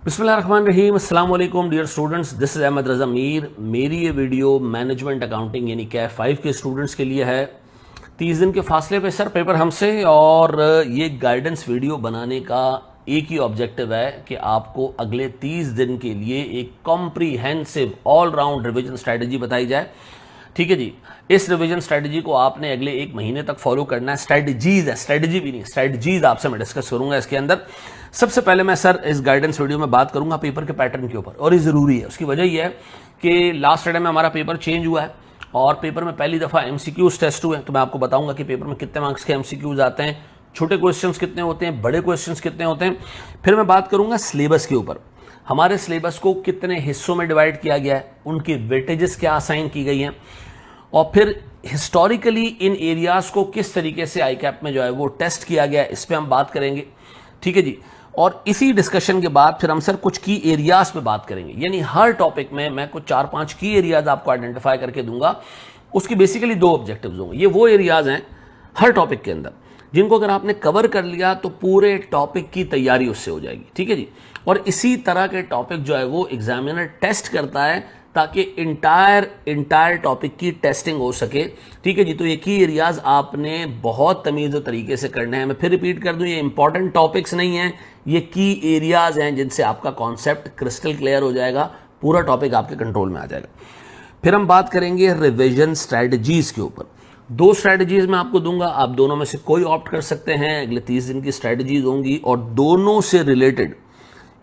बिस्मिल्लाहिर्रहमानिर्रहीम, अस्सलाम वालेकुम dear students, this is Ahmad Raza Mir. मेरी ये वीडियो मैनेजमेंट अकाउंटिंग यानी कैफ 5 के स्टूडेंट्स के लिए है। 30 दिन के फासले पे सर पेपर हमसे, और ये गाइडेंस वीडियो बनाने का एक ही ऑब्जेक्टिव है कि आपको अगले 30 दिन के लिए एक comprehensive all round revision strategy बताई जाए। ठीक है जी, इस रिवीजन स्ट्रेटजी को आपने अगले एक महीने तक फॉलो करना है। स्ट्रेटजीज है, स्ट्रेटजी भी नहीं, स्ट्रेटजीज आपसे मैं डिस्कस करूंगा इसके अंदर। सबसे पहले मैं सर इस गाइडेंस वीडियो में बात करूंगा पेपर के पैटर्न के ऊपर, और ये जरूरी है। उसकी वजह यह है कि लास्ट फ्राइडे में हमारा पेपर चेंज हुआ है और पेपर में पहली दफा एमसीक्यूज टेस्ट हुए। तो मैं आपको बताऊंगा कि पेपर में कितने मार्क्स के एमसीक्यूज आते हैं, छोटे क्वेश्चंस कितने होते हैं, बड़े क्वेश्चंस कितने होते हैं। फिर मैं बात करूंगा सिलेबस के ऊपर, हमारे सिलेबस को कितने हिस्सों में डिवाइड किया गया है, उनकी वेटेजेस क्या असाइन की गई हैं, और फिर हिस्टोरिकली इन एरियाज को किस तरीके से आईकैप में जो है वो टेस्ट किया गया है, इस पे हम बात करेंगे। ठीक है जी, और इसी डिस्कशन के बाद फिर हम सर कुछ की एरियाज पे बात करेंगे। यानी हर टॉपिक में मैं कुछ 4-5 की एरियाज आपको आइडेंटिफाई करके दूंगा। उसकी बेसिकली 2 ऑब्जेक्टिव्स होंगे। ये वो एरियाज हैं हर टॉपिक के अंदर जिनको अगर आपने कवर कर लिया तो पूरे टॉपिक की तैयारी उससे हो जाएगी। ठीक है जी, और इसी तरह के टॉपिक जो है वो एग्जामिनर टेस्ट करता है ताकि इंटायर टॉपिक की टेस्टिंग हो सके। ठीक है जी, तो ये की एरियाज आपने बहुत तमीज़ और तरीके से करने हैं। मैं फिर रिपीट कर दूं, ये इंपॉर्टेंट टॉपिक्स नहीं हैं, ये की एरियाज हैं जिनसे आपका कॉन्सेप्ट क्रिस्टल क्लियर हो जाएगा, पूरा टॉपिक आपके कंट्रोल में आ जाएगा। फिर हम बात करेंगे रिविजन स्ट्रैटेजीज के ऊपर। 2 स्ट्रैटेजीज मैं आपको दूंगा, आप दोनों में से कोई ऑप्ट कर सकते हैं। अगले 30 दिन की स्ट्रैटेजीज होंगी और दोनों से रिलेटेड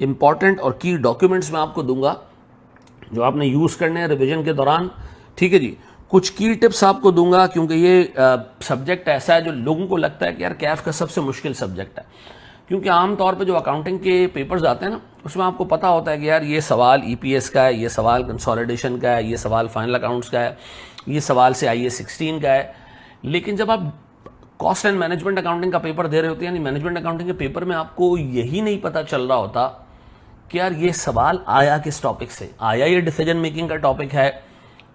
इंपॉर्टेंट और की डॉक्यूमेंट्स मैं आपको दूंगा जो आपने यूज करने हैं रिवीजन के दौरान। ठीक है जी, कुछ की टिप्स आपको दूंगा क्योंकि ये सब्जेक्ट ऐसा है जो लोगों को लगता है कि यार कैफ का सबसे मुश्किल सब्जेक्ट है। क्योंकि आमतौर पे जो अकाउंटिंग के पेपर्स आते हैं ना, उसमें आपको पता होता है कि यार ये सवाल ईपीएस का है, ये सवाल कंसोलिडेशन का है, ये सवाल फाइनल अकाउंट्स का है, ये सवाल से आईएएस 16 का है। लेकिन जब आप कॉस्ट एंड मैनेजमेंट अकाउंटिंग का पेपर दे रहे होते हैं, यानी मैनेजमेंट अकाउंटिंग के पेपर में आपको यही नहीं पता चल रहा होता कि यार ये सवाल आया किस टॉपिक से, आया ये डिसीजन मेकिंग का टॉपिक है,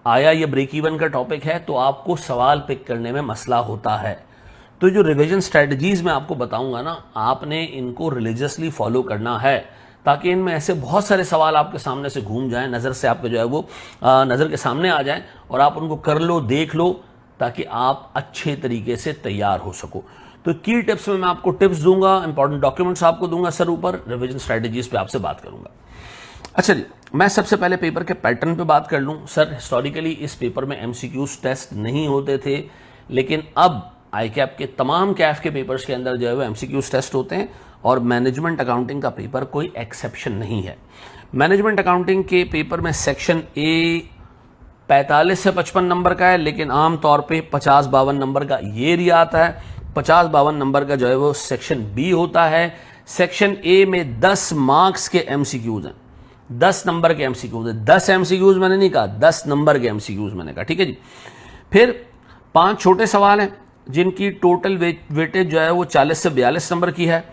आया ये ब्रेक इवन का टॉपिक है, तो आपको सवाल पिक करने में मसला होता है। तो जो रिवीजन स्ट्रेटजीज मैं आपको बताऊंगा ना, आपने इनको रिलीजियसली फॉलो करना है ताकि इनमें ऐसे बहुत सारे सवाल आपके सामने से घूम जाएं, नज़र से आपके जो है वो नज़र के सामने आ जाएं और आप उनको कर लो, देख लो, ताकि आप अच्छे तरीके से तैयार हो सको। तो की टिप्स में मैं आपको टिप्स दूंगा, इंपॉर्टेंट डॉक्यूमेंट्स आपको दूंगा सर ऊपर, रिवीजन स्ट्रेटजीज पे आपसे बात करूंगा। अच्छा जी, मैं सबसे पहले पेपर के पैटर्न पे बात कर लूं। सर हिस्टोरिकली इस पेपर में एमसीक्यूज टेस्ट नहीं होते थे, लेकिन अब आईकैप के तमाम कैफ के पेपर्स के अंदर जो है वो एमसीक्यूज टेस्ट होते हैं, और मैनेजमेंट अकाउंटिंग का पेपर कोई एक्सेप्शन नहीं है। मैनेजमेंट अकाउंटिंग के पेपर में सेक्शन ए 45 से 55 नंबर का है, लेकिन आमतौर पर 50-52 नंबर का ये एरिया आता है। 50-52 नंबर का जो है वो सेक्शन बी होता है। सेक्शन ए में 10 मार्क्स के एमसीक्यूज हैं, 10 नंबर के एमसीक्यूज हैं। 10 एमसीक्यूज मैंने नहीं कहा, 10 नंबर के एमसीक्यूज मैंने कहा। ठीक है जी, फिर 5 छोटे सवाल हैं जिनकी टोटल वेटेज जो है वो 40 से 42 नंबर की है,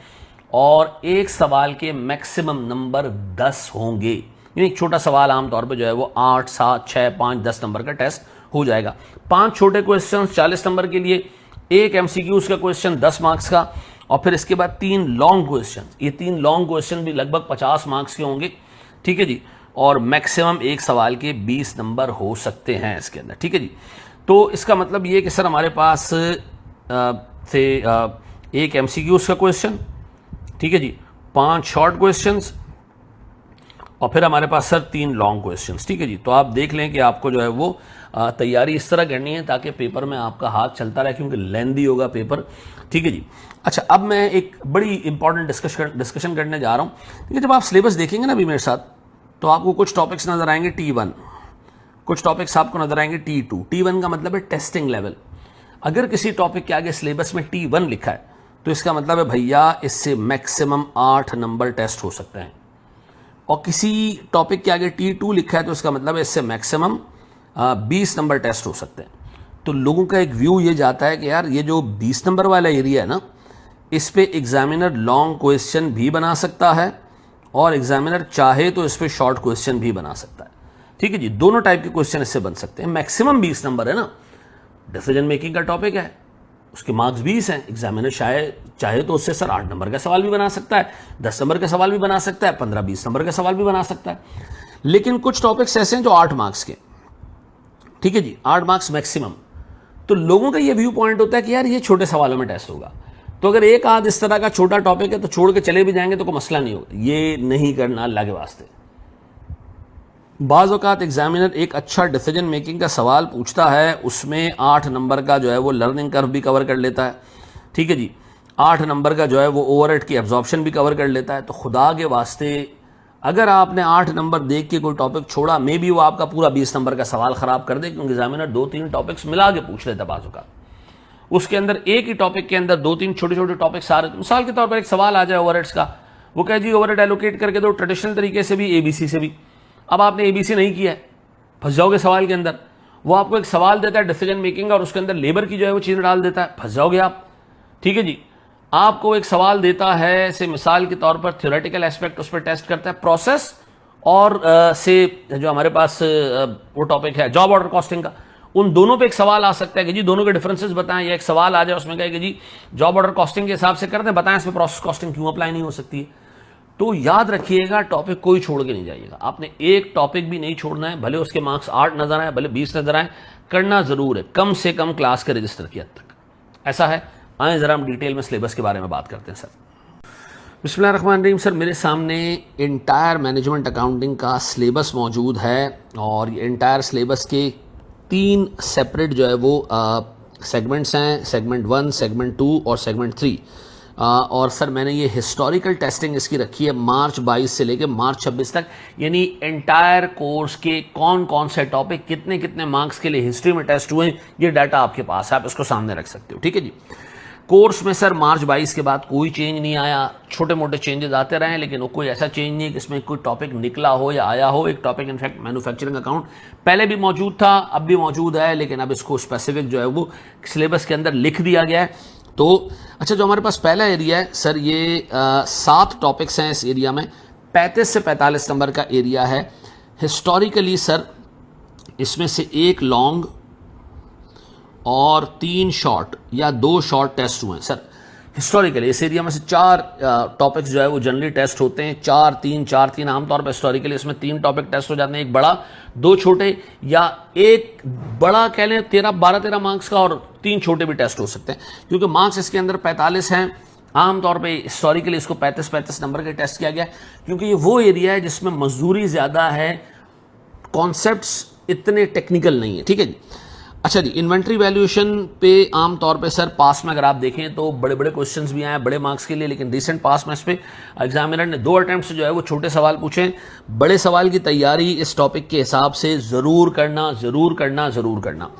और एक सवाल के मैक्सिमम नंबर 10 होंगे। यानी एक छोटा सवाल आमतौर पर जो है वो 8, 7, 6, 5, 10 नंबर का टेस्ट हो जाएगा। 5 छोटे क्वेश्चन 40 नंबर के लिए, एक एमसीक्यूज का क्वेश्चन 10 मार्क्स का, और फिर इसके बाद 3 लॉन्ग क्वेश्चन। ये 3 लॉन्ग क्वेश्चन भी लगभग 50 मार्क्स के होंगे। ठीक है जी, और मैक्सिमम एक सवाल के 20 नंबर हो सकते हैं इसके अंदर। ठीक है जी, तो इसका मतलब ये कि सर हमारे पास थे एक एमसीक्यूज का क्वेश्चन, ठीक है जी, 5 शॉर्ट क्वेश्चंस, और फिर हमारे पास सर 3 लॉन्ग क्वेश्चंस। ठीक है जी, तो आप देख लें कि आपको जो है वो तैयारी इस तरह करनी है ताकि पेपर में आपका हाथ चलता रहे, क्योंकि लेंदी होगा पेपर। ठीक है जी, अच्छा अब मैं एक बड़ी इंपॉर्टेंट डिस्कशन करने जा रहा हूँ। कि जब आप सिलेबस देखेंगे ना अभी मेरे साथ, तो आपको कुछ टॉपिक्स नजर आएंगे T1, कुछ टॉपिक्स आपको नजर आएंगे T2। T1 का मतलब है टेस्टिंग लेवल। अगर किसी टॉपिक के आगे सिलेबस में T1 लिखा है तो इसका मतलब है भैया इससे मैक्सिमम 8 नंबर टेस्ट हो सकते हैं, और किसी टॉपिक के आगे T2 लिखा है तो इसका मतलब है इससे मैक्सिमम 20 नंबर टेस्ट हो सकते हैं। तो लोगों का एक व्यू ये जाता है कि यार ये जो 20 नंबर वाला एरिया है ना, इस पे एग्जामिनर लॉन्ग क्वेश्चन भी बना सकता है, और एग्जामिनर चाहे तो इस पे शॉर्ट क्वेश्चन भी बना सकता है। ठीक है जी, दोनों टाइप के क्वेश्चन इससे बन सकते हैं। मैक्सिमम 20 नंबर है ना, डिसीजन मेकिंग का टॉपिक है, उसके मार्क्स 20 हैं। एग्जामिनर चाहे तो उससे सर 8 नंबर का सवाल भी बना सकता है, 10 नंबर का सवाल भी बना सकता है, 15-20 नंबर का सवाल भी बना सकता है। लेकिन कुछ टॉपिक्स ऐसे हैं जो 8 मार्क्स के, ठीक है जी, 8 मार्क्स मैक्सिमम। तो लोगों का ये व्यू पॉइंट होता है कि यार ये छोटे सवालों में टेस्ट होगा, तो अगर एक आध इस तरह का छोटा टॉपिक है तो छोड़ के चले भी जाएंगे तो कोई मसला नहीं होगा। ये नहीं करना अल्लाह के वास्ते। बाज़ औक़ात एग्जामिनर एक अच्छा डिसीजन मेकिंग का सवाल पूछता है, उसमें 8 नंबर का जो है वो लर्निंग कर्व भी कवर कर लेता है, ठीक है जी, 8 नंबर का जो है वो ओवरहेड की एब्जॉर्प्शन भी कवर कर लेता है। तो खुदा के वास्ते अगर आपने 8 नंबर देख के कोई टॉपिक छोड़ा, मे बी वो आपका पूरा 20 नंबर का सवाल ख़राब कर दे, क्योंकि एग्जामिनर 2-3 टॉपिक्स मिला के पूछ लेता है बाज़ औक़ात। उसके अंदर एक ही टॉपिक के अंदर 2-3 छोटे छोटे टॉपिक्स आ रहे, मिसाल के तौर पर एक सवाल आ जाए ओवरहेड्स का, वो कहे जी ओवरहेड एलोकेट करके दो ट्रेडिशनल तरीके से भी, एबीसी से भी। अब आपने एबीसी नहीं किया है, फंस जाओगे सवाल के अंदर। वो आपको एक सवाल देता है डिसीजन मेकिंग और उसके अंदर लेबर की जो है वो चीज़ डाल देता है, फंस जाओगे आप, ठीक है जी। आपको एक सवाल देता है से मिसाल के तौर पर थ्योरेटिकल एस्पेक्ट उस पर टेस्ट करता है, प्रोसेस और से जो हमारे पास वो टॉपिक है जॉब ऑर्डर कॉस्टिंग का, उन दोनों पे एक सवाल आ सकता है कि जी दोनों के डिफरेंसेस बताएं, या एक सवाल आ जाए उसमें कहे कि जी जॉब ऑर्डर कॉस्टिंग के हिसाब से करते हैं, बताएं इसमें प्रोसेस कॉस्टिंग क्यों अप्लाई नहीं हो सकती है। तो याद रखिएगा टॉपिक कोई छोड़ के नहीं जाइएगा, आपने एक टॉपिक भी नहीं छोड़ना है, भले उसके मार्क्स 8 नजर आए, भले 20 नजर आए, करना जरूर है, कम से कम क्लास के रजिस्टर की हद तक। ऐसा है। आए जरा हम डिटेल में सिलेबस के बारे में बात करते हैं सर। बिस्मिल्लाहिर्रहमानिर्रहीम। सर मेरे सामने इंटायर मैनेजमेंट अकाउंटिंग का सिलेबस मौजूद है, और ये इंटायर सिलेबस के 3 सेपरेट जो है वो सेगमेंट्स हैं, सेगमेंट 1, सेगमेंट 2 और सेगमेंट 3। और सर मैंने ये हिस्टोरिकल टेस्टिंग इसकी रखी है मार्च 22 से लेकर मार्च 26 तक, यानी एंटायर कोर्स के कौन कौन से टॉपिक कितने कितने मार्क्स के लिए हिस्ट्री में टेस्ट हुए, ये डाटा आपके पास है, आप इसको सामने रख सकते हो, ठीक है जी। कोर्स में सर मार्च 22 के बाद कोई चेंज नहीं आया, छोटे मोटे चेंजेस आते रहे, लेकिन वो कोई ऐसा चेंज नहीं है कि इसमें कोई टॉपिक निकला हो या आया हो। एक टॉपिक इनफैक्ट मैन्युफैक्चरिंग अकाउंट पहले भी मौजूद था, अब भी मौजूद है, लेकिन अब इसको स्पेसिफिक जो है वो सिलेबस के अंदर लिख दिया गया है। तो अच्छा, जो हमारे पास पहला एरिया है सर, ये 7 टॉपिक्स हैं इस एरिया में, 35 से 45 नंबर का एरिया है। हिस्टोरिकली सर इसमें से 1 लॉन्ग और 3 शॉर्ट या 2 शॉर्ट टेस्ट हुए हैं सर। हिस्टोरिकली इस एरिया में से 4 टॉपिक्स जो है वो जनरली टेस्ट होते हैं, 4-3 आमतौर पर हिस्टोरिकली इसमें 3 टॉपिक टेस्ट हो जाते हैं, एक बड़ा 2 छोटे, या एक बड़ा कह लें 12-13 मार्क्स का और 3 छोटे भी टेस्ट हो सकते हैं, क्योंकि मार्क्स इसके अंदर 45 हैं। आमतौर पे हिस्टोरिकली इसको 35 नंबर के टेस्ट किया गया, क्योंकि ये वो एरिया है जिसमें मजदूरी ज़्यादा है, कॉन्सेप्ट्स इतने टेक्निकल नहीं है, ठीक है जी। अच्छा जी, इन्वेंट्री वैल्यूएशन पे आमतौर पे सर पास में अगर आप देखें तो बड़े बड़े क्वेश्चंस भी आए बड़े मार्क्स के लिए, लेकिन रिसेंट पास में इस पे एग्जामिनर ने 2 अटेम्प्ट से जो है वो छोटे सवाल पूछे। बड़े सवाल की तैयारी इस टॉपिक के हिसाब से ज़रूर करना।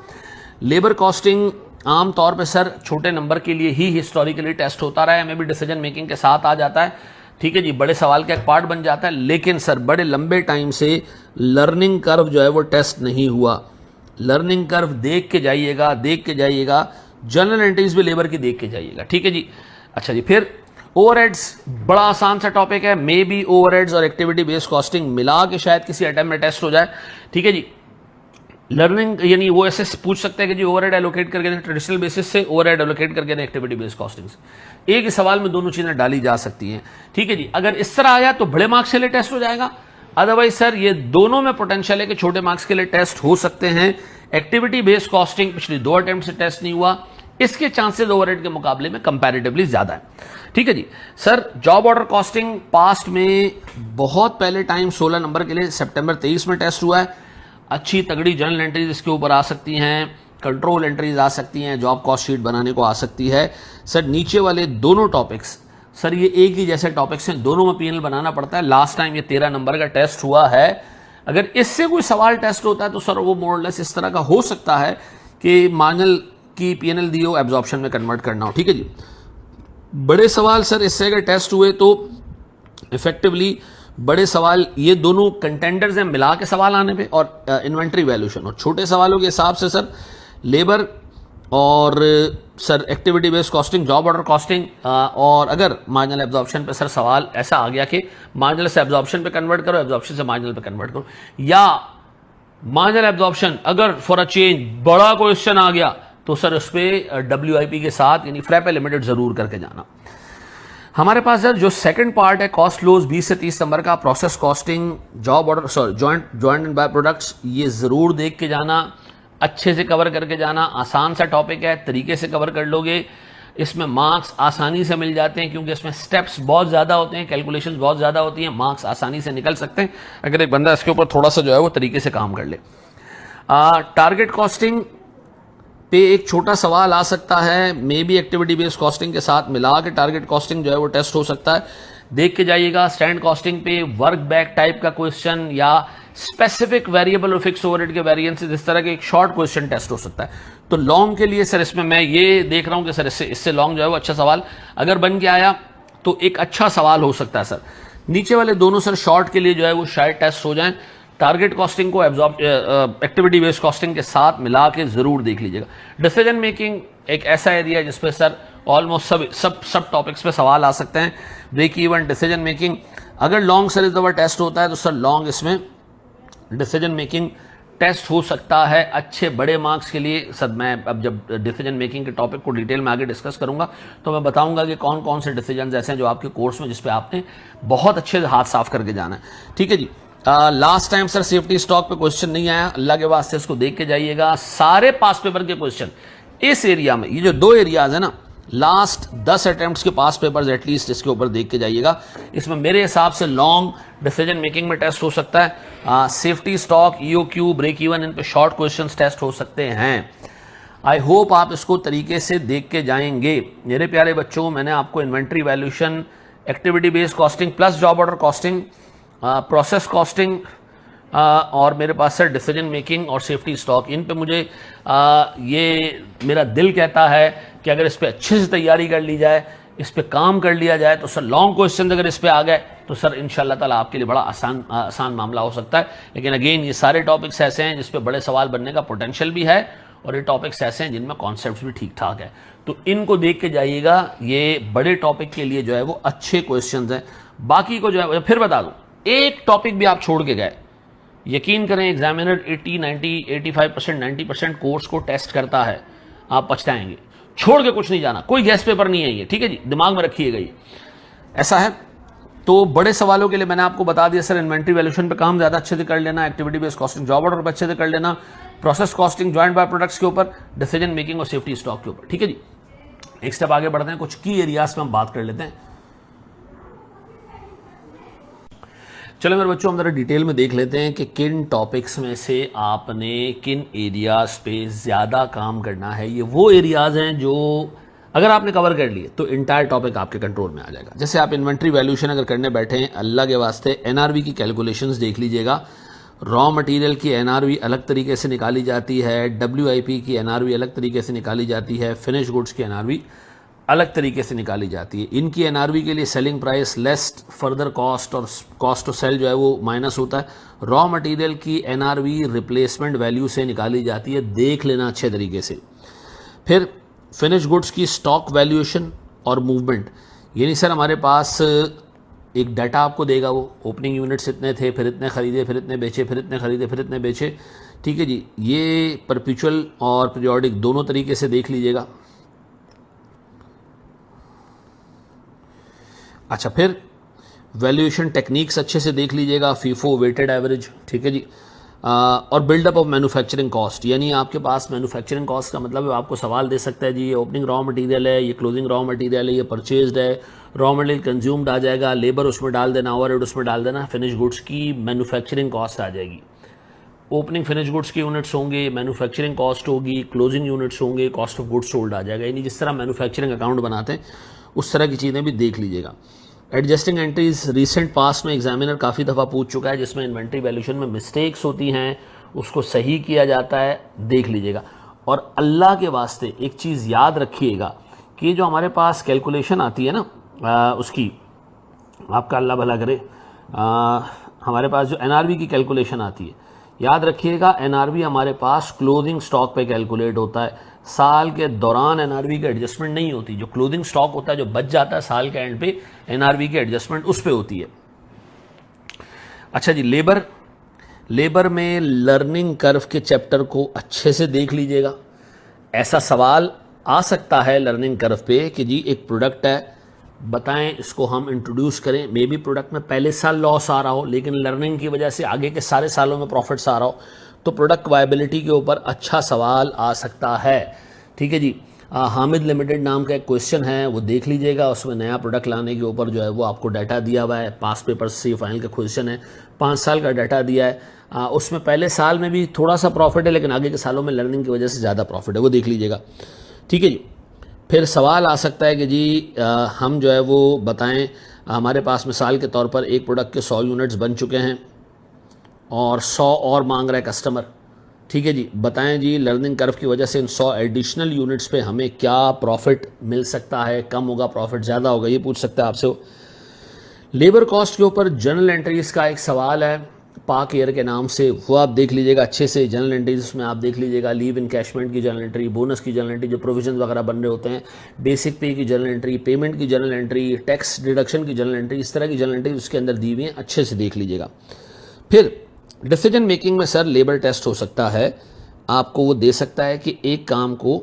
लेबर कॉस्टिंग आमतौर पर सर छोटे नंबर के लिए ही हिस्टोरिकली टेस्ट होता रहा है, हमें भी डिसीजन मेकिंग के साथ आ जाता है, ठीक है जी, बड़े सवाल का एक पार्ट बन जाता है, लेकिन सर बड़े लंबे टाइम से लर्निंग कर्व जो है वो टेस्ट नहीं हुआ। लर्निंग कर्व देख के जाइएगा, जनरल एंट्रीज भी लेबर की देख के जाइएगा, ठीक है जी। अच्छा जी, फिर ओवरहेड्स बड़ा आसान सा टॉपिक है, मे बी ओवरहेड्स और एक्टिविटी बेस्ड कॉस्टिंग मिला के शायद किसी अटेम्प्ट में टेस्ट हो जाए, ठीक है जी। लर्निंग यानी वो ऐसे पूछ सकते हैं कि जी ओवरहेड एलोकेट करके दें ट्रेडिशनल बेसिस से, ओवरहेड एलोकेट करके दें एक्टिविटी बेस्ड कॉस्टिंग से। एक ही सवाल में दोनों चीजें डाली जा सकती हैं, ठीक है जी। अगर इस तरह आया तो बड़े मार्क्स के लिए टेस्ट हो जाएगा, अदरवाइज सर ये दोनों में पोटेंशियल है कि छोटे मार्क्स के लिए टेस्ट हो सकते हैं। एक्टिविटी बेस्ड कॉस्टिंग पिछली 2 अटेम्प्ट से टेस्ट नहीं हुआ, इसके चांसेस ओवरहेड के मुकाबले में कंपैरेटिवली ज्यादा है, ठीक है जी। Sir job order costing past में बहुत पहले टाइम 16 नंबर के लिए सितंबर 23 में टेस्ट हुआ है। अच्छी तगड़ी जनरल एंट्रीज इसके ऊपर आ सकती हैं, कंट्रोल एंट्रीज आ सकती हैं, जॉब कॉस्ट शीट बनाने को आ सकती है। सर नीचे वाले दोनों टॉपिक्स सर ये एक ही जैसे टॉपिक्स हैं, दोनों में पीएनएल बनाना पड़ता है। लास्ट टाइम ये 13 नंबर का टेस्ट हुआ है, अगर इससे कोई सवाल टेस्ट होता है तो सर वो मोरलेस इस तरह का हो सकता है कि मार्जिनल की पीएनएल दी हो, एब्जॉर्प्शन में कन्वर्ट करना हो, ठीक है जी। बड़े सवाल सर इससे अगर टेस्ट हुए तो इफेक्टिवली बड़े सवाल ये दोनों कंटेंडर्स हैं मिला के सवाल आने पे, और इन्वेंट्री वैल्यूएशन, और छोटे सवालों के हिसाब से सर लेबर और sir activity based costing, job order costing, और अगर मार्जिनल एब्जॉर्प्शन पे सर सवाल ऐसा आ गया कि मार्जिनल से एब्जॉर्प्शन पे कन्वर्ट करो, एब्जॉर्प्शन से मार्जिनल पे कन्वर्ट करो, या मार्जिनल एब्जॉर्प्शन अगर फॉर अ चेंज बड़ा क्वेश्चन आ गया तो सर उस पर WIP के साथ यानी फ्रैपे लिमिटेड ज़रूर करके जाना। हमारे पास सर जो सेकंड पार्ट है कॉस्ट फ्लोज 20 से 30 नंबर का, process costing, job order, sorry joint and by products, ये ज़रूर देख के जाना, अच्छे से कवर करके जाना। आसान सा टॉपिक है, तरीके से कवर कर लोगे, इसमें मार्क्स आसानी से मिल जाते हैं क्योंकि इसमें स्टेप्स बहुत ज़्यादा होते हैं, कैलकुलेशंस बहुत ज़्यादा होती हैं, मार्क्स आसानी से निकल सकते हैं अगर एक बंदा इसके ऊपर थोड़ा सा जो है वो तरीके से काम कर ले। टारगेट कॉस्टिंग पे एक छोटा सवाल आ सकता है, may be activity based costing के साथ मिला के टारगेट कॉस्टिंग जो है वो टेस्ट हो सकता है, देख के जाइएगा। स्टैंड कॉस्टिंग पे वर्क बैक टाइप का क्वेश्चन या स्पेसिफिक वेरिएबल और फिक्स ओवरहेड के वेरिएंसेस, इस तरह के एक शॉर्ट क्वेश्चन टेस्ट हो सकता है। तो लॉन्ग के लिए सर इसमें मैं ये देख रहा हूं कि सर इससे लॉन्ग जो है वो अच्छा सवाल अगर बन के आया तो एक अच्छा सवाल हो सकता है सर। नीचे वाले दोनों सर शॉर्ट के लिए जो है वो शायद टेस्ट हो जाएं। टारगेट कॉस्टिंग को एक्टिविटी बेस्ड कॉस्टिंग के साथ मिला के जरूर देख लीजिएगा। डिसीजन मेकिंग एक ऐसा एरिया है जिसपे सर ऑलमोस्ट सब टॉपिक्स पे सवाल आ सकते हैं। ब्रेक इवन, डिसीजन मेकिंग, अगर लॉन्ग सर इस दफा टेस्ट होता है तो सर लॉन्ग इसमें डिसीजन मेकिंग टेस्ट हो सकता है अच्छे बड़े मार्क्स के लिए। सर मैं अब जब डिसीजन मेकिंग के टॉपिक को डिटेल में आगे डिस्कस करूंगा तो मैं बताऊंगा कि कौन कौन से डिसीजन ऐसे हैं जो आपके कोर्स में जिस पे आपने बहुत अच्छे से हाथ साफ करके जाना है। ठीक है जी। Last time sir safety stock पे क्वेश्चन नहीं आया, अल्लाह के वास्ते इसको देख के जाइएगा। सारे पास पेपर के क्वेश्चन इस एरिया में, ये जो दो एरियाज है ना, लास्ट 10 अटेम्प्ट्स के पास पेपर्स एटलीस्ट इसके ऊपर देख के जाइएगा। इसमें मेरे हिसाब से लॉन्ग डिसीजन मेकिंग में टेस्ट हो सकता है, safety stock, EOQ, break even, इन पे शॉर्ट क्वेश्चंस टेस्ट हो सकते हैं। आई होप आप इसको तरीके से देख के जाएंगे। मेरे प्यारे बच्चों, मैंने आपको inventory valuation, activity based costing plus job order costing, process costing और मेरे पास सर डिसीजन मेकिंग और सेफ्टी स्टॉक, इन पे मुझे ये मेरा दिल कहता है कि अगर इस पे अच्छे से तैयारी कर ली जाए, इस पे काम कर लिया जाए तो सर लॉन्ग क्वेश्चन अगर इस पे आ गए तो सर इंशाल्लाह ताला आपके लिए बड़ा आसान मामला हो सकता है। लेकिन अगेन ये सारे टॉपिक्स ऐसे हैं जिस पे बड़े सवाल बनने का पोटेंशियल भी है और ये टॉपिक्स ऐसे हैं जिनमें कॉन्सेप्ट्स भी ठीक ठाक है, तो इनको देख के जाइएगा। ये बड़े टॉपिक के लिए जो है वो अच्छे क्वेश्चन हैं। बाकी को जो है फिर बता दूं, एक टॉपिक भी आप छोड़ के गए, यकीन करें एग्जामिनर 80, 90, 85%, 90% कोर्स को टेस्ट करता है, आप पछताएंगे। छोड़ के कुछ नहीं जाना, कोई गैस पेपर नहीं है ये, ठीक है जी, दिमाग में रखिएगा ये ऐसा है। तो बड़े सवालों के लिए मैंने आपको बता दिया सर, इन्वेंट्री वैल्यूएशन पे काम ज्यादा अच्छे से कर लेना, activity based costing, job order पे अच्छे से कर लेना, process costing, joint by products के ऊपर, डिसीजन मेकिंग और सेफ्टी स्टॉक के ऊपर। ठीक है जी, एक स्टेप आगे बढ़ते हैं, कुछ की एरियाज में हम बात कर लेते हैं। चलो मेरे बच्चों, हम जरा डिटेल में देख लेते हैं कि किन टॉपिक्स में से आपने किन एरियाज पे ज़्यादा काम करना है। ये वो एरियाज हैं जो अगर आपने कवर कर लिए तो इंटायर टॉपिक आपके कंट्रोल में आ जाएगा। जैसे आप इन्वेंट्री वैल्यूएशन अगर करने बैठे हैं, अल्लाह के वास्ते NRV की कैलकुलेशंस देख लीजिएगा। रॉ मटेरियल की NRV अलग तरीके से निकाली जाती है, WIP की NRV अलग तरीके से निकाली जाती है, फिनिश गुड्स की NRV अलग तरीके से निकाली जाती है। इनकी NRV के लिए selling price less further cost और कॉस्ट टू सेल जो है वो माइनस होता है। रॉ मटेरियल की NRV रिप्लेसमेंट वैल्यू से निकाली जाती है, देख लेना अच्छे तरीके से। फिर फिनिश गुड्स की स्टॉक वैल्यूएशन और मूवमेंट, यानी सर हमारे पास एक डाटा आपको देगा, वो ओपनिंग यूनिट्स इतने थे, फिर इतने खरीदे, फिर इतने बेचे, फिर इतने खरीदे, फिर इतने बेचे। ठीक है जी, ये परपेचुअल और पीरियोडिक दोनों तरीके से देख लीजिएगा। अच्छा, फिर वैल्यूएशन टेक्निक्स अच्छे से देख लीजिएगा, फीफो, वेटेड एवरेज। ठीक है जी, और बिल्डअप ऑफ मैन्युफैक्चरिंग कॉस्ट, यानी आपके पास मैन्युफैक्चरिंग कॉस्ट का मतलब है आपको सवाल दे सकता है जी ये ओपनिंग रॉ मटेरियल है, ये क्लोजिंग रॉ मटेरियल है, ये परचेज्ड है, रॉ मटेरियल कंज्यूम्ड आ जाएगा, लेबर उसमें डाल देना, ओवरहेड उसमें डाल देना, फिनिश गुड्स की मैन्युफैक्चरिंग कॉस्ट आ जाएगी। ओपनिंग फिनिश गुड्स के यूनिट्स होंगे, मैन्युफैक्चरिंग कॉस्ट होगी, क्लोजिंग यूनिट्स होंगे, कॉस्ट ऑफ गुड्स सोल्ड आ जाएगा। यानी जिस तरह मैन्युफैक्चरिंग अकाउंट बनाते हैं उस तरह की चीज़ें भी देख लीजिएगा। एडजस्टिंग एंट्रीज रिसेंट पास्ट में एग्जामिनर काफ़ी दफ़ा पूछ चुका है, जिसमें इन्वेंट्री वैल्यूएशन में मिस्टेक्स होती हैं, उसको सही किया जाता है, देख लीजिएगा। और अल्लाह के वास्ते एक चीज़ याद रखिएगा कि जो हमारे पास कैलकुलेशन आती है ना उसकी, आपका अल्लाह भला करे, हमारे पास जो NRV की कैलकुलेशन आती है, याद रखिएगा NRV हमारे पास क्लोजिंग स्टॉक पे कैलकुलेट होता है। साल के दौरान NRV की एडजस्टमेंट नहीं होती, जो क्लोजिंग स्टॉक होता है जो बच जाता है साल के एंड पे, NRV की एडजस्टमेंट उस पे होती है। अच्छा जी, लेबर में लर्निंग कर्व के चैप्टर को अच्छे से देख लीजिएगा। ऐसा सवाल आ सकता है लर्निंग कर्व पे कि जी एक प्रोडक्ट है, बताएं इसको हम इंट्रोड्यूस करें, मे बी प्रोडक्ट में पहले साल लॉस आ रहा हो लेकिन लर्निंग की वजह से आगे के सारे सालों में प्रॉफिट्स आ रहा हो, तो प्रोडक्ट वायबिलिटी के ऊपर अच्छा सवाल आ सकता है। ठीक है जी। हामिद लिमिटेड नाम का एक क्वेश्चन है, वो देख लीजिएगा, उसमें नया प्रोडक्ट लाने के ऊपर जो है वो आपको डाटा दिया हुआ है, पास पेपर से फाइनल का क्वेश्चन है, 5 साल का डाटा दिया है, उसमें पहले साल में भी थोड़ा सा प्रॉफिट है लेकिन आगे के सालों में लर्निंग की वजह से ज़्यादा प्रॉफिट है, वो देख लीजिएगा। ठीक है जी। फिर सवाल आ सकता है कि जी हम जो है वो बताएं, हमारे पास मिसाल के तौर पर एक प्रोडक्ट के 100 यूनिट्स बन चुके हैं और 100 और मांग रहा है कस्टमर। ठीक है जी, बताएं जी लर्निंग कर्व की वजह से इन 100 एडिशनल यूनिट्स पे हमें क्या प्रॉफिट मिल सकता है, कम होगा प्रॉफिट ज़्यादा होगा, ये पूछ सकता है आपसे। लेबर कॉस्ट के ऊपर जनरल एंट्रीज का एक सवाल है पाक एयर के नाम से, वो आप देख लीजिएगा अच्छे से। जनरल एंट्रीज में आप देख लीजिएगा लीव इनकैशमेंट की जनरल एंट्री, बोनस की जनरल एंट्री, जो प्रोविजन वगैरह बन रहे होते हैं, बेसिक पे की जनरल एंट्री, पेमेंट की जनरल एंट्री, टैक्स डिडक्शन की जनरल एंट्री, इस तरह की जनरल एंट्री उसके अंदर दी हुई है, अच्छे से देख लीजिएगा। फिर डिसीजन मेकिंग में सर लेबर टेस्ट हो सकता है, आपको वो दे सकता है कि एक काम को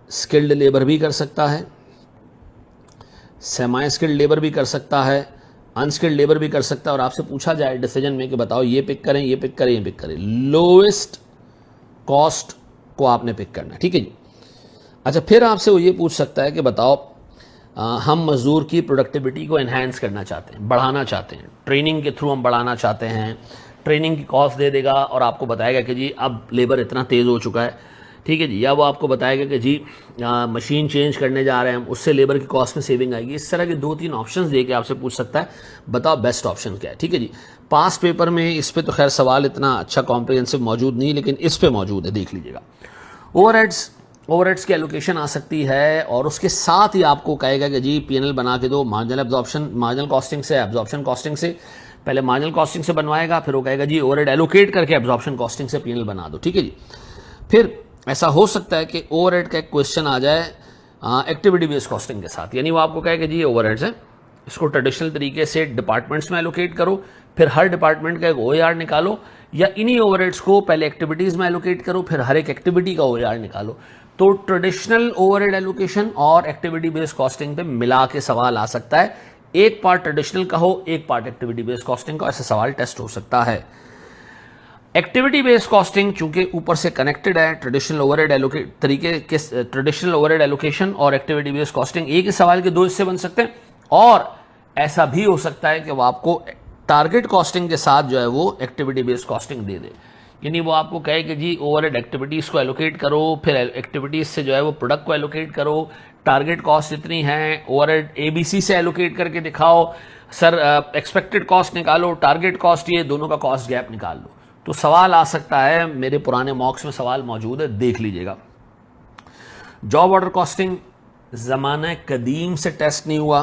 स्किल्ड लेबर भी कर सकता है, सेमी स्किल्ड लेबर भी कर सकता है, अनस्किल्ड लेबर भी कर सकता है, और आपसे पूछा जाए डिसीजन में कि बताओ ये पिक करें, ये पिक करें, ये पिक करें, लोएस्ट कॉस्ट को आपने पिक करना है। ठीक है जी। अच्छा, फिर आपसे वो ये पूछ सकता है कि बताओ हम मजदूर की प्रोडक्टिविटी को एनहांस करना चाहते हैं, बढ़ाना चाहते हैं, ट्रेनिंग के थ्रू हम बढ़ाना चाहते हैं, ट्रेनिंग की कॉस्ट दे देगा और आपको बताएगा कि जी अब लेबर इतना तेज़ हो चुका है। ठीक है जी। या वो आपको बताएगा कि जी मशीन चेंज करने जा रहे हैं हम, उससे लेबर की कॉस्ट में सेविंग आएगी। इस तरह के 2-3 ऑप्शंस दे के आपसे पूछ सकता है बताओ बेस्ट ऑप्शन क्या है। ठीक है जी। पास पेपर में इस पे तो खैर सवाल इतना अच्छा कॉम्प्रिहेंसिव मौजूद नहीं, लेकिन इस पे मौजूद है, देख लीजिएगा। ओवरहेड्स की एलोकेशन आ सकती है और उसके साथ ही आपको कहेगा कि जी पीएनएल बना के दो मार्जिनल कॉस्टिंग से एब्जॉर्प्शन कॉस्टिंग से, पहले मार्जिनल कॉस्टिंग से बनवाएगा, फिर वो कहेगा जी ओवरहेड एलोकेट करके एब्जॉर्प्शन कॉस्टिंग से पीएनएल बना दो। ठीक है जी। फिर ऐसा हो सकता है कि ओवरहेड का एक क्वेश्चन आ जाए एक्टिविटी बेस्ड कॉस्टिंग के साथ, यानी वो आपको कहे कि जी ओवरहेड्स है, इसको ट्रेडिशनल तरीके से डिपार्टमेंट्स में एलोकेट करो, फिर हर डिपार्टमेंट का एक ओएआर निकालो, या इन्हीं ओवरहेड्स को पहले एक्टिविटीज में एलोकेट करो, फिर हर एक एक्टिविटी का ओएआर निकालो। तो ट्रेडिशनल ओवरहेड एलोकेशन और एक्टिविटी बेस्ड कॉस्टिंग पे मिला के सवाल आ सकता है, एक पार्ट ट्रेडिशनल का हो, एक पार्ट एक्टिविटी बेस्ड कॉस्टिंग का, ऐसा सवाल टेस्ट हो सकता है। एक्टिविटी बेस्ड कॉस्टिंग चूंकि ऊपर से कनेक्टेड है ट्रेडिशनल ओवरहेड एलोकेट तरीके के, ट्रेडिशनल ओवरहेड एलोकेशन और एक्टिविटी बेस्ड कॉस्टिंग एक ही सवाल के 2 हिस्से बन सकते हैं, और ऐसा भी हो सकता है कि वो आपको टारगेट कॉस्टिंग के साथ जो है वो एक्टिविटी बेस्ड कॉस्टिंग दे दे, यानी वो आपको कहे कि जी ओवरहेड एक्टिविटीज को एलोकेट करो, फिर एक्टिविटीज से जो है वो प्रोडक्ट को एलोकेट करो, टारगेट कॉस्ट इतनी है, ओवरहेड एबीसी से एलोकेट करके दिखाओ, सर एक्सपेक्टेड कॉस्ट निकालो, टारगेट कॉस्ट, ये दोनों का कॉस्ट गैप निकाल लो। तो सवाल आ सकता है, मेरे पुराने मॉक्स में सवाल मौजूद है, देख लीजिएगा। जॉब ऑर्डर कॉस्टिंग ज़माना कदीम से टेस्ट नहीं हुआ,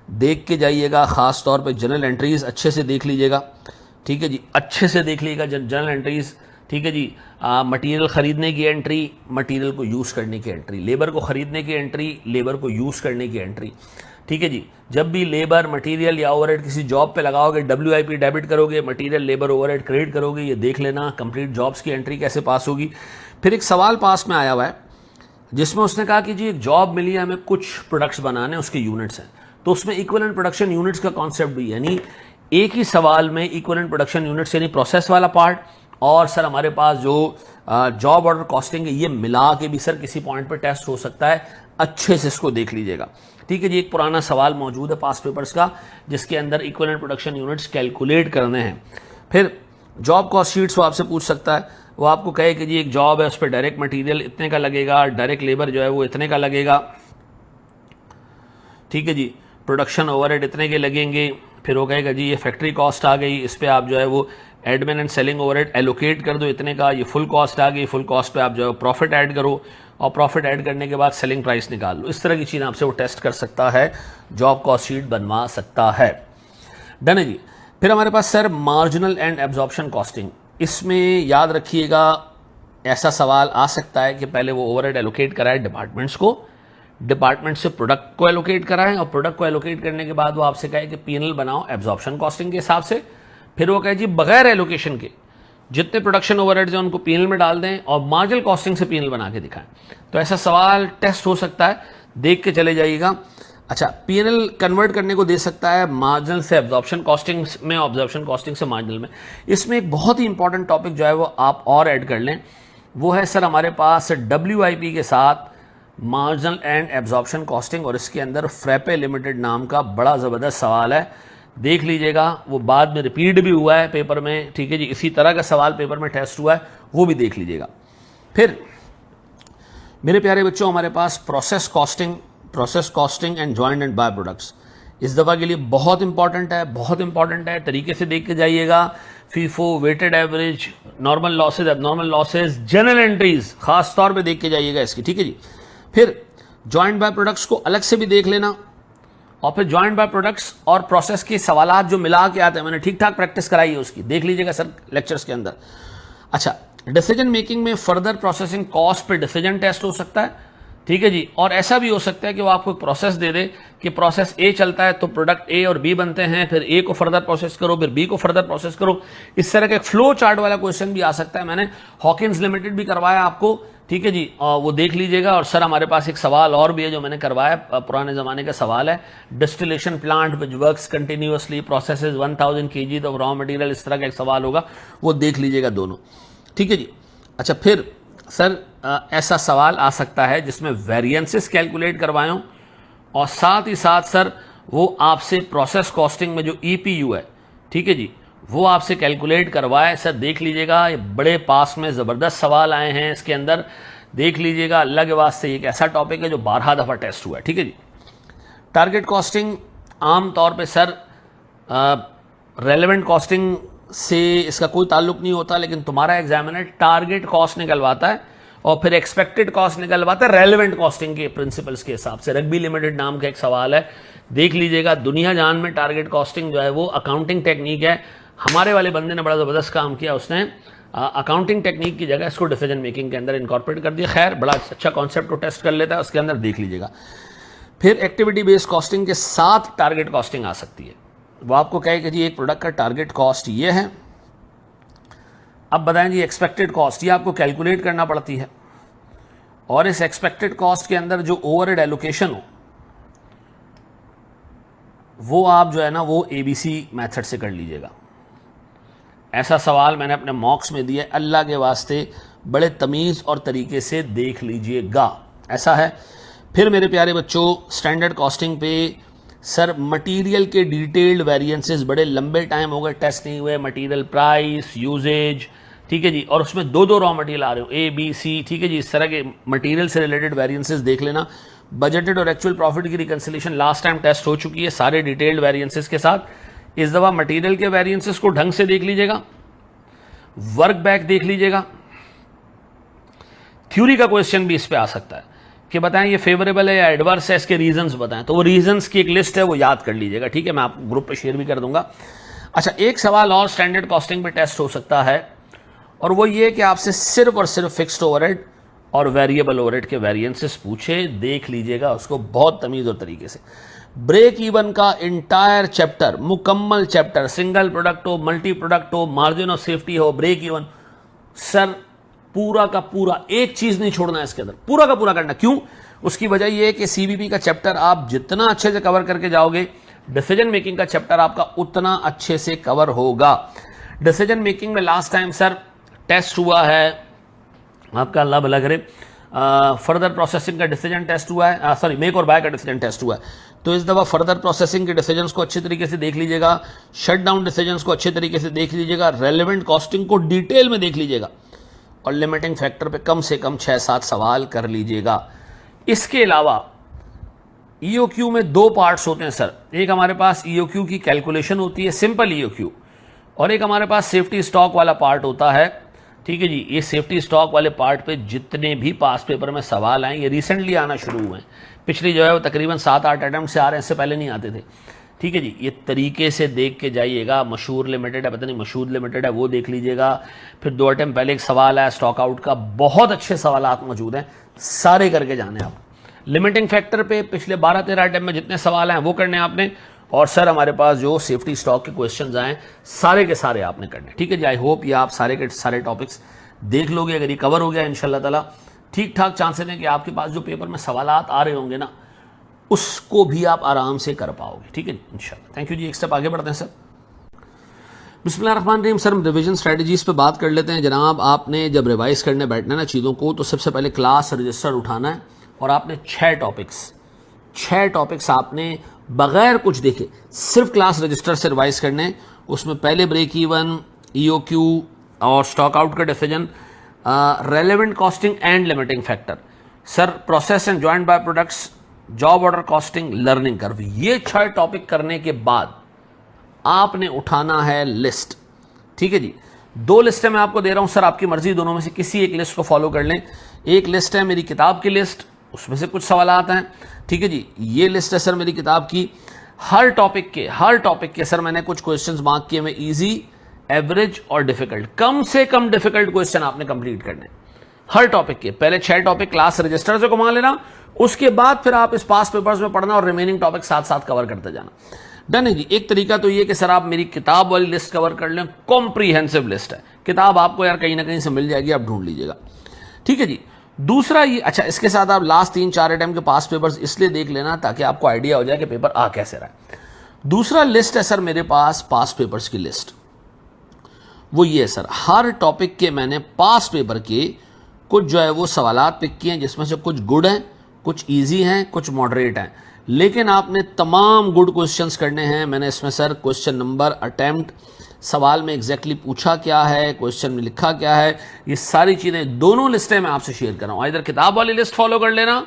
देख के जाइएगा, ख़ास तौर पे जनरल एंट्रीज अच्छे से देख लीजिएगा। ठीक है जी, अच्छे से देख लीजिएगा जनरल एंट्रीज। ठीक है जी। मटेरियल ख़रीदने की एंट्री, मटेरियल को यूज़ करने की एंट्री, लेबर को ख़रीदने की एंट्री, लेबर को यूज़ करने की एंट्री। ठीक है जी। जब भी लेबर मटेरियल या ओवरहेड किसी जॉब पे लगाओगे, WIP डेबिट करोगे, मटेरियल लेबर ओवरहेड क्रेडिट करोगे, ये देख लेना कंप्लीट जॉब्स की एंट्री कैसे पास होगी। फिर एक सवाल पास में आया हुआ है जिसमें उसने कहा कि जी एक जॉब मिली है, हमें कुछ प्रोडक्ट्स बनाने, उसके यूनिट्स हैं, तो उसमें इक्विवेलेंट प्रोडक्शन यूनिट्स का कॉन्सेप्ट भी, यानी एक ही सवाल में इक्विवेलेंट प्रोडक्शन यूनिट्स यानी प्रोसेस वाला पार्ट, और सर हमारे पास जो जॉब ऑर्डर कॉस्टिंग है, ये मिला के भी सर किसी पॉइंट पर टेस्ट हो सकता है, अच्छे से इसको देख लीजिएगा। ठीक है जी। एक पुराना सवाल मौजूद है पास पेपर्स का जिसके अंदर इक्विवेलेंट प्रोडक्शन यूनिट्स कैलकुलेट करने हैं। फिर जॉब कॉस्ट शीट्स वो आपसे पूछ सकता है, वो आपको कहे कि जी एक जॉब है, उस पर डायरेक्ट मटेरियल इतने का लगेगा, डायरेक्ट लेबर जो है वो इतने का लगेगा। ठीक है जी। प्रोडक्शन ओवरहेड इतने के लगेंगे, फिर वो कहेगा जी ये फैक्ट्री कॉस्ट आ गई, इस पर आप जो है वो admin and selling overhead allocate कर दो इतने का, ये फुल कॉस्ट आ गई, फुल कॉस्ट पे आप जो है प्रॉफिट ऐड करो, और प्रॉफिट ऐड करने के बाद सेलिंग प्राइस निकाल लो। इस तरह की चीज़ आपसे वो टेस्ट कर सकता है, जॉब कॉस्ट शीट बनवा सकता है। डन है जी। फिर हमारे पास sir marginal and absorption costing, इसमें याद रखिएगा ऐसा सवाल आ सकता है कि पहले वो ओवरहेड एलोकेट कराए डिपार्टमेंट्स को, डिपार्टमेंट से प्रोडक्ट को एलोकेट कराएं, और प्रोडक्ट को एलोकेट करने के बाद वो आपसे कहे कि पीएनएल बनाओ एब्जॉर्प्शन कॉस्टिंग के हिसाब से। फिर वो कहे जी बगैर एलोकेशन के जितने प्रोडक्शन ओवरहेड्स हैं उनको पीएनएल में डाल दें और मार्जिनल कॉस्टिंग से पीएनएल बना के दिखाएं। तो ऐसा सवाल टेस्ट हो सकता है, देख के चले जाइएगा। अच्छा, पीएनएल कन्वर्ट करने को दे सकता है मार्जिनल से एब्जॉर्प्शन कॉस्टिंग में, एब्जॉर्प्शन कॉस्टिंग से मार्जिनल में। इसमें एक बहुत ही इंपॉर्टेंट टॉपिक जो है वो आप और ऐड कर लें, वो है सर हमारे पास WIP के साथ मार्जिनल एंड एब्जॉर्प्शन कॉस्टिंग, और इसके अंदर फ्रैपे लिमिटेड नाम का बड़ा ज़बरदस्त सवाल है, देख लीजिएगा। वो बाद में रिपीट भी हुआ है पेपर में, ठीक है जी, इसी तरह का सवाल पेपर में टेस्ट हुआ है, वो भी देख लीजिएगा। फिर मेरे प्यारे बच्चों, हमारे पास process costing and joint and by products इस दफ़ा के लिए बहुत इंपॉर्टेंट है, बहुत इंपॉर्टेंट है, तरीके से देख के जाइएगा। FIFO, weighted average, normal losses, abnormal losses, journal entries खास तौर पे देख के जाइएगा इसकी, ठीक है जी। फिर जॉइंट बाय प्रोडक्ट्स को अलग से भी देख लेना, और फिर जॉइंट बाय प्रोडक्ट्स और प्रोसेस के सवालात जो मिला के आते हैं, मैंने ठीक ठाक प्रैक्टिस कराई है उसकी, देख लीजिएगा सर लेक्चर्स के अंदर। अच्छा, डिसीजन मेकिंग में फर्दर प्रोसेसिंग कॉस्ट पे डिसीजन टेस्ट हो सकता है, ठीक है जी। और ऐसा भी हो सकता है कि वो आपको एक प्रोसेस दे दे कि प्रोसेस ए चलता है तो प्रोडक्ट ए और बी बनते हैं, फिर ए को फर्दर प्रोसेस करो, फिर बी को फर्दर प्रोसेस करो। इस तरह का एक फ्लो चार्ट वाला क्वेश्चन भी आ सकता है। मैंने हॉकिंस लिमिटेड भी करवाया आपको, ठीक है जी, वो देख लीजिएगा। और सर हमारे पास एक सवाल और भी है जो मैंने करवाया, पुराने जमाने का सवाल है, distillation plant which works continuously processes 1000 kg of raw material, इस तरह का एक सवाल होगा, वो देख लीजिएगा दोनों, ठीक है जी। अच्छा, फिर सर ऐसा सवाल आ सकता है जिसमें वेरिएंसेस कैलकुलेट करवाएं और साथ ही साथ सर वो आपसे प्रोसेस कॉस्टिंग में जो EPU है, ठीक है जी, वो आपसे कैलकुलेट करवाए। सर देख लीजिएगा, ये बड़े पास में ज़बरदस्त सवाल आए हैं इसके अंदर, देख लीजिएगा। अल्लाह के वास्ते एक ऐसा टॉपिक है जो 12 दफ़ा टेस्ट हुआ है, ठीक है जी। टारगेट कॉस्टिंग आम तौर पे सर रेलेवेंट कॉस्टिंग से इसका कोई ताल्लुक नहीं होता, लेकिन तुम्हारा एग्जामिनर टारगेट कॉस्ट निकलवाता है और फिर एक्सपेक्टेड कॉस्ट निकलवाता है रेलेवेंट कॉस्टिंग के प्रिंसिपल्स के हिसाब से। रग्बी लिमिटेड नाम का एक सवाल है, देख लीजिएगा। दुनिया जान में टारगेट कॉस्टिंग जो है वो अकाउंटिंग टेक्निक है। हमारे वाले बंदे ने बड़ा ज़बरदस्त काम किया, उसने अकाउंटिंग टेक्निक की जगह इसको डिसीजन मेकिंग के अंदर इनकॉर्पोरेट कर दिया। खैर, बड़ा अच्छा कॉन्सेप्ट को टेस्ट कर लेता है, उसके अंदर देख लीजिएगा। फिर एक्टिविटी बेस्ड कॉस्टिंग के साथ टारगेट कॉस्टिंग आ सकती है। वो आपको कहे कि जी एक प्रोडक्ट का टारगेट कॉस्ट ये है, अब बताएं जी एक्सपेक्टेड कॉस्ट, ये आपको कैलकुलेट करना पड़ती है, और इस एक्सपेक्टेड कॉस्ट के अंदर जो ओवरहेड एलोकेशन हो वो आप जो है ना वो ABC मेथड से कर लीजिएगा। ऐसा सवाल मैंने अपने मॉक्स में दिया, अल्लाह के वास्ते बड़े तमीज़ और तरीके से देख लीजिएगा, ऐसा है। फिर मेरे प्यारे बच्चों, स्टैंडर्ड कॉस्टिंग पे सर मटेरियल के डिटेल्ड वेरिएंसेस बड़े लंबे टाइम हो गए टेस्ट नहीं हुए, मटेरियल प्राइस, यूजेज, ठीक है जी, और उसमें दो रॉ मटेरियल आ रहे हो ABC, ठीक है जी, इस तरह के मटेरियल से रिलेटेड वेरिएंसेस देख लेना। बजटेड और एक्चुअल प्रॉफिट की रिकंसिलेशन लास्ट टाइम टेस्ट हो चुकी है सारे डिटेल्ड वेरिएंसेस के साथ। इस दफ़ा मटेरियल के वेरिएंसेस को ढंग से देख लीजिएगा, वर्क बैक देख लीजिएगा। थ्योरी का क्वेश्चन भी इस पे आ सकता है कि बताएं ये फेवरेबल है या एडवर्स है, इसके रीजंस बताएं, तो वो रीजंस की एक लिस्ट है, वो याद कर लीजिएगा, ठीक है, मैं आपको ग्रुप पे शेयर भी कर दूंगा। अच्छा, एक सवाल और स्टैंडर्ड कॉस्टिंग पे टेस्ट हो सकता है, और वो ये कि आपसे सिर्फ और सिर्फ फिक्स्ड ओवरहेड और वेरिएबल ओवरहेड के वेरिएंसेस पूछे, देख लीजिएगा उसको बहुत तमीज़ और तरीके से। ब्रेक इवन का इंटायर चैप्टर, मुकम्मल चैप्टर, सिंगल प्रोडक्ट हो, मल्टी प्रोडक्ट हो, मार्जिन ऑफ सेफ्टी हो, ब्रेक इवन, सर पूरा का पूरा एक चीज नहीं छोड़ना है इसके अंदर, पूरा का पूरा करना। क्यों? उसकी वजह यह है कि CBP का चैप्टर आप जितना अच्छे से कवर करके जाओगे, डिसीजन मेकिंग का चैप्टर आपका उतना अच्छे से कवर होगा। डिसीजन मेकिंग में लास्ट टाइम सर टेस्ट हुआ है आपका, अल्लाह भला करे, फर्दर प्रोसेसिंग का डिसीजन टेस्ट हुआ है, सॉरी मेक और बाय का डिसीजन टेस्ट हुआ है। तो इस दफ़ा फर्दर प्रोसेसिंग के डिसीजंस को अच्छे तरीके से देख लीजिएगा, शट डाउन डिसीजंस को अच्छे तरीके से देख लीजिएगा, रेलेवेंट कॉस्टिंग को डिटेल में देख लीजिएगा, और लिमिटिंग फैक्टर पे कम से कम 6-7 सवाल कर लीजिएगा। इसके अलावा EOQ में 2 पार्ट्स होते हैं सर, एक हमारे पास EOQ की कैलकुलेशन होती है, सिंपल EOQ, और एक हमारे पास सेफ्टी स्टॉक वाला पार्ट होता है, ठीक है जी। ये सेफ्टी स्टॉक वाले पार्ट पे जितने भी पास पेपर में सवाल आए, ये रिसेंटली आना शुरू हुए हैं, पिछली जो है वो तकरीबन 7-8 अटेम्प्ट से आ रहे हैं, इससे पहले नहीं आते थे, ठीक है जी। ये तरीके से देख के जाइएगा। मशहूर लिमिटेड है, पता नहीं मशहूर लिमिटेड है, वो देख लीजिएगा। फिर 2 अटेम्प्ट पहले एक सवाल है स्टॉक आउट का, बहुत अच्छे सवाल मौजूद हैं, सारे करके जाने आप। लिमिटिंग फैक्टर पे पिछले 12-13 अटेम्प्ट में जितने सवाल हैं वो करने आपने, और सर हमारे पास जो सेफ्टी स्टॉक के क्वेश्चंस आए सारे के सारे आपने करने, ठीक है जी। आई होप ये आप सारे के सारे टॉपिक्स देख लोगे। अगर ये कवर हो गया इंशाल्लाह ताला ठीक ठाक चांसेस हैं कि आपके पास जो पेपर में सवालात आ रहे होंगे ना उसको भी आप आराम से कर पाओगे, ठीक है जी इंशाल्लाह। थैंक यू जी। एक स्टेप आगे बढ़ते हैं सर। बिस्मिल्लाहिर्रहमानिर्रहीम। सर हम रिवीजन स्ट्रेटजीज पे बात कर लेते हैं जनाब। आपने जब रिवाइज करने बैठना है ना चीज़ों को तो सबसे पहले क्लास रजिस्टर उठाना है और आपने 6 टॉपिक्स आपने बगैर कुछ देखे सिर्फ क्लास रजिस्टर से रिवाइज करने। उसमें पहले ब्रेक इवन, EOQ और स्टॉक आउट का decision, relevant costing and limiting factor, sir process and joint by products, job order costing, learning curve. ये 6 टॉपिक करने के बाद आपने उठाना है लिस्ट, ठीक है जी। 2 लिस्टें मैं आपको दे रहा हूं सर, आपकी मर्जी, दोनों में से किसी एक लिस्ट को फॉलो कर लें। एक लिस्ट है मेरी किताब की लिस्ट, उसमें से कुछ सवाल आते हैं, ठीक है जी। ये लिस्ट है सर मेरी किताब की। हर टॉपिक के सर मैंने कुछ क्वेश्चंस मार्क किए हुए, इजी, एवरेज और डिफिकल्ट। कम से कम डिफिकल्ट क्वेश्चन आपने कंप्लीट करने हर टॉपिक के। पहले 6 टॉपिक क्लास रजिस्टर से घुमा लेना, उसके बाद फिर आप इस पास पेपर्स में पढ़ना और रिमेनिंग टॉपिक साथ साथ कवर करते जाना। डन है जी। एक तरीका तो ये कि सर आप मेरी किताब वाली लिस्ट कवर कर लें, कॉम्प्रीहेंसिव लिस्ट है। किताब आपको यार कहीं ना कहीं से मिल जाएगी, आप ढूंढ लीजिएगा, ठीक है जी। दूसरा ये, अच्छा इसके साथ आप लास्ट 3-4 अटेम्प्ट के पास पेपर्स इसलिए देख लेना ताकि आपको आइडिया हो जाए कि पेपर आ कैसे रहा है। दूसरा लिस्ट है सर मेरे पास पास पेपर्स की लिस्ट। वो ये है सर, हर टॉपिक के मैंने पास पेपर के कुछ जो है वो सवालात पिक किए हैं, जिसमें से कुछ गुड हैं, कुछ इजी हैं, कुछ मॉडरेट हैं, लेकिन आपने तमाम गुड क्वेश्चंस करने हैं। मैंने इसमें सर क्वेश्चन नंबर, अटेम्प्ट, सवाल में एग्जैक्टली पूछा क्या है, क्वेश्चन में लिखा क्या है, ये सारी चीजें दोनों लिस्टें मैं आपसे शेयर कर रहा हूं। इधर किताब वाली लिस्ट फॉलो कर लेना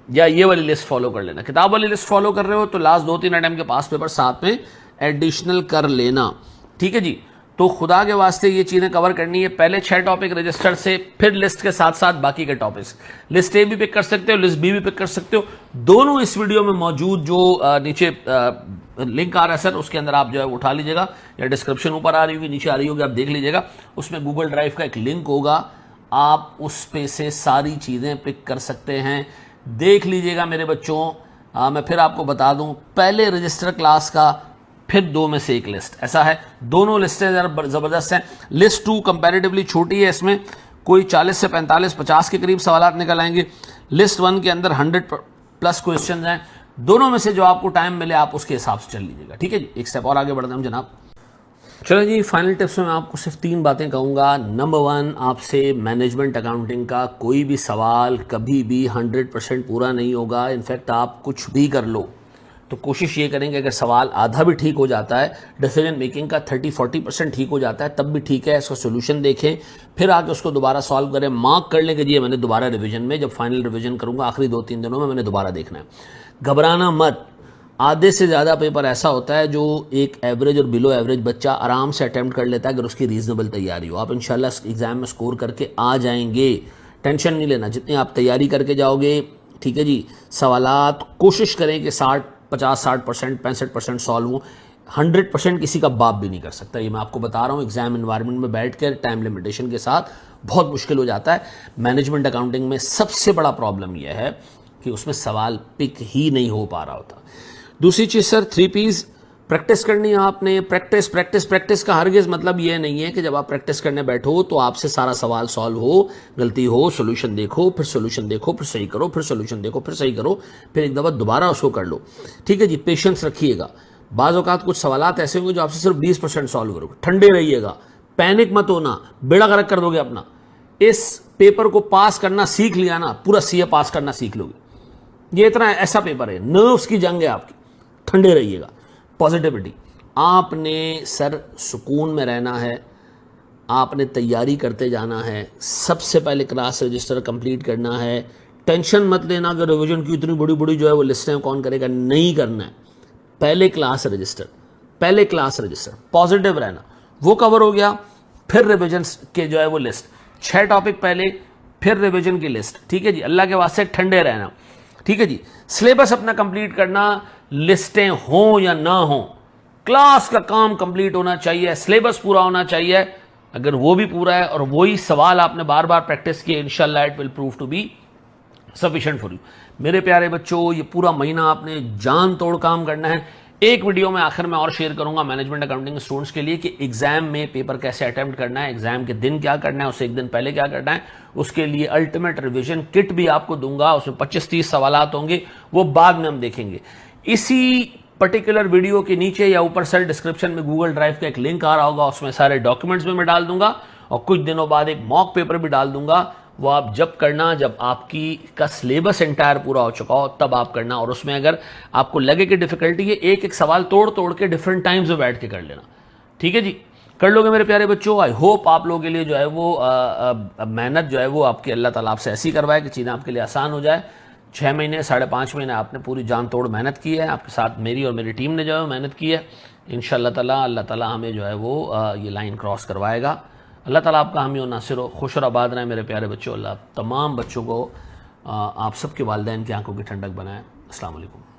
या ये वाली लिस्ट फॉलो कर लेना। किताब वाली लिस्ट फॉलो कर रहे हो तो लास्ट 2-3 अटेम्प्ट के पास पेपर साथ में एडिशनल कर लेना, ठीक है जी। तो खुदा के वास्ते ये चीजें कवर करनी है। पहले 6 टॉपिक रजिस्टर से, फिर लिस्ट के साथ साथ बाकी के टॉपिक्स। लिस्ट ए भी पिक कर सकते हो, लिस्ट बी भी पिक कर सकते हो। दोनों इस वीडियो में मौजूद जो नीचे लिंक आ रहा है सर, उसके अंदर आप जो है उठा लीजिएगा, या डिस्क्रिप्शन ऊपर आ रही होगी, नीचे आ रही होगी, आप देख लीजिएगा। उसमें गूगल ड्राइव का एक लिंक होगा, आप उस पे से सारी चीजें पिक कर सकते हैं। देख लीजिएगा मेरे बच्चों। मैं फिर आपको बता दूं, पहले रजिस्टर क्लास का, फिर 2 में से एक लिस्ट, ऐसा है। दोनों लिस्टें जबरदस्त हैं। लिस्ट 2 कंपैरेटिवली छोटी है, इसमें कोई 40 से 45-50 के करीब सवाल निकल आएंगे। लिस्ट 1 के अंदर 100+ क्वेश्चन हैं। दोनों में से जो आपको टाइम मिले आप उसके हिसाब से चल लीजिएगा, ठीक है जी। एक स्टेप और आगे बढ़ते हैं जनाब। चलो जी, फाइनल टिप्स में मैं आपको सिर्फ 3 बातें कहूंगा। नंबर 1, आपसे मैनेजमेंट अकाउंटिंग का कोई भी सवाल कभी भी 100% पूरा नहीं होगा। इनफैक्ट आप कुछ भी कर लो तो कोशिश ये करेंगे, अगर सवाल आधा भी ठीक हो जाता है, डिसीजन मेकिंग का 30-40% ठीक हो जाता है, तब भी ठीक है। इसका सोल्यूशन देखें, फिर आके उसको दोबारा सॉल्व करें, मार्क कर लें कि जी मैंने दोबारा रिवीजन में, जब फाइनल रिवीजन करूंगा आखिरी 2-3 दिनों में, मैंने दोबारा देखना है। घबराना मत। आधे से ज़्यादा पेपर ऐसा होता है जो एक एवरेज और बिलो एवरेज बच्चा आराम से अटेम्प्ट कर लेता है, अगर उसकी रीजनेबल तैयारी हो। आप इंशाल्लाह एग्जाम में स्कोर करके आ जाएंगे, टेंशन नहीं लेना। जितनी आप तैयारी करके जाओगे, ठीक है जी। सवालात कोशिश करें कि 50-60%, 65% सॉल्व हो। 100% किसी का बाप भी नहीं कर सकता, ये मैं आपको बता रहा हूँ। एग्जाम एनवायरनमेंट में बैठ कर टाइम लिमिटेशन के साथ बहुत मुश्किल हो जाता है। मैनेजमेंट अकाउंटिंग में सबसे बड़ा प्रॉब्लम यह है कि उसमें सवाल पिक ही नहीं हो पा रहा होता। दूसरी चीज सर, 3 P's प्रैक्टिस करनी है आपने। प्रैक्टिस प्रैक्टिस प्रैक्टिस का हरगिज मतलब यह नहीं है कि जब आप प्रैक्टिस करने बैठो तो आपसे सारा सवाल सॉल्व हो, गलती हो, सोल्यूशन देखो, फिर सोल्यूशन देखो, फिर सही करो, फिर सोल्यूशन देखो, फिर सही करो, फिर एक दफा दोबारा उसको कर लो, ठीक है जी। पेशेंस रखिएगा। बाज़ औक़ात कुछ सवालात ऐसे होंगे जो आपसे सिर्फ 20% सॉल्व करोगे। ठंडे रहिएगा, पैनिक मत होना, बेड़ा गर्क कर दोगे अपना। इस पेपर को पास करना सीख लिया ना, पूरा CA पास करना सीख लोगे। ये इतना ऐसा पेपर है, नर्व्स की जंग है आपकी। ठंडे रहिएगा, पॉजिटिविटी। आपने सर सुकून में रहना है, आपने तैयारी करते जाना है। सबसे पहले क्लास रजिस्टर कंप्लीट करना है। टेंशन मत लेना कि रिवीजन की इतनी बड़ी बड़ी जो है वो लिस्टें कौन करेगा, नहीं करना है। पहले क्लास रजिस्टर, पॉजिटिव रहना, वो कवर हो गया। फिर रिवीजन के जो है वो लिस्ट, 6 टॉपिक पहले, फिर रिवीजन की लिस्ट, ठीक है जी। अल्लाह के वास्ते ठंडे रहना, ठीक है जी। सिलेबस अपना कंप्लीट करना, लिस्टें हों या ना हों, क्लास का काम कंप्लीट होना चाहिए, सिलेबस पूरा होना चाहिए। अगर वो भी पूरा है और वही सवाल आपने बार बार प्रैक्टिस किए, इंशाल्लाह it will prove to be sufficient for you. मेरे प्यारे बच्चों, ये पूरा महीना आपने जान तोड़ काम करना है। एक वीडियो में आखिर में और शेयर करूंगा मैनेजमेंट अकाउंटिंग स्टूडेंट्स के लिए कि एग्जाम में पेपर कैसे अटेम्प्ट करना है, एग्जाम के दिन क्या करना है, उससे एक दिन पहले क्या करना है। उसके लिए अल्टीमेट रिवीजन किट भी आपको दूंगा, उसमें 25-30 सवालात होंगे, वो बाद में हम देखेंगे। इसी पर्टिकुलर वीडियो के नीचे या ऊपर साइड डिस्क्रिप्शन में गूगल ड्राइव का एक लिंक आ रहा होगा, उसमें सारे डॉक्यूमेंट्स में मैं डाल दूंगा और कुछ दिनों बाद एक मॉक पेपर भी डाल दूंगा। वो आप जब करना, जब आपकी का सिलेबस एंटायर पूरा हो चुका हो तब आप करना। और उसमें अगर आपको लगे कि डिफिकल्टी है, एक एक सवाल तोड़ तोड़ के डिफरेंट टाइम्स में बैठ के कर लेना। ठीक है जी, कर लोगे मेरे प्यारे बच्चों। आई होप आप लोगों के लिए जो है वो मेहनत जो है वो आपकी अल्लाह ताला आपसे ऐसी करवाए कि चीज़ें आपके लिए आसान हो जाए। 6 महीने 5.5 महीने आपने पूरी जान तोड़ मेहनत की है, आपके साथ मेरी और मेरी टीम ने जो है मेहनत की है। इंशाअल्लाह ताला अल्लाह ताला हमें जो है वो ये लाइन क्रॉस करवाएगा। अल्लाह ताला आपका हामी और नासिर हो, खुश और आबाद रहे मेरे प्यारे बच्चों। अल्लाह तमाम बच्चों को आप सबके वालिदैन की आंखों की ठंडक बनाए। अस्सलाम वालेकुम।